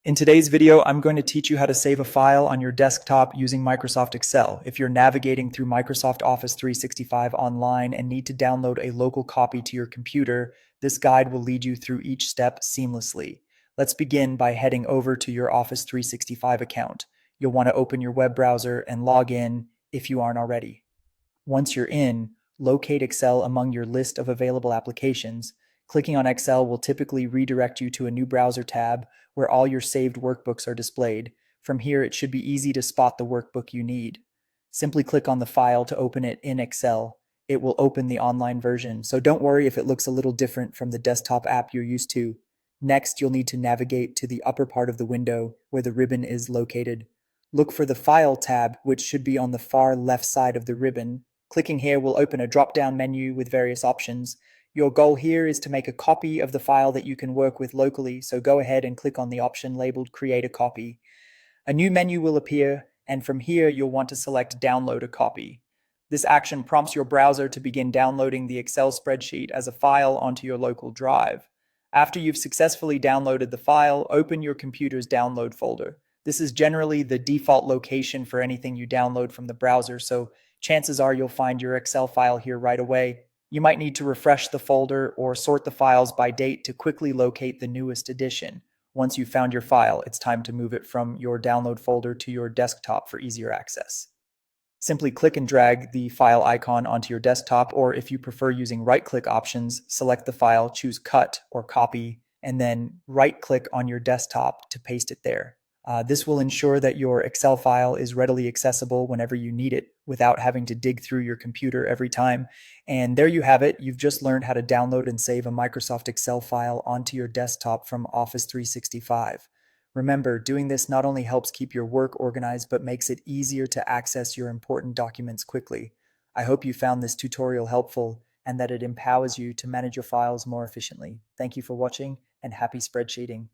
In today's video, I'm going to teach you how to save a file on your desktop using Microsoft Excel. If you're navigating through Microsoft Office 365 online and need to download a local copy to your computer, this guide will lead you through each step seamlessly. Let's begin by heading over to your Office 365 account. You'll want to open your web browser and log in if you aren't already. Once you're in, locate Excel among your list of available applications. Clicking on Excel will typically redirect you to a new browser tab where all your saved workbooks are displayed. From here, it should be easy to spot the workbook you need. Simply click on the file to open it in Excel. It will open the online version, so don't worry if it looks a little different from the desktop app you're used to. Next, you'll need to navigate to the upper part of the window where the ribbon is located. Look for the File tab, which should be on the far left side of the ribbon. Clicking here will open a drop-down menu with various options. Your goal here is to make a copy of the file that you can work with locally, so go ahead and click on the option labeled Create a Copy. A new menu will appear, and from here you'll want to select Download a Copy. This action prompts your browser to begin downloading the Excel spreadsheet as a file onto your local drive. After you've successfully downloaded the file, open your computer's download folder. This is generally the default location for anything you download from the browser, so chances are you'll find your Excel file here right away. You might need to refresh the folder or sort the files by date to quickly locate the newest edition. Once you've found your file, it's time to move it from your download folder to your desktop for easier access. Simply click and drag the file icon onto your desktop, or if you prefer using right-click options, select the file, choose Cut or Copy, and then right-click on your desktop to paste it there. This will ensure that your Excel file is readily accessible whenever you need it without having to dig through your computer every time. And there you have it. You've just learned how to download and save a Microsoft Excel file onto your desktop from Office 365. Remember, doing this not only helps keep your work organized, but makes it easier to access your important documents quickly. I hope you found this tutorial helpful and that it empowers you to manage your files more efficiently. Thank you for watching and happy spreadsheeting.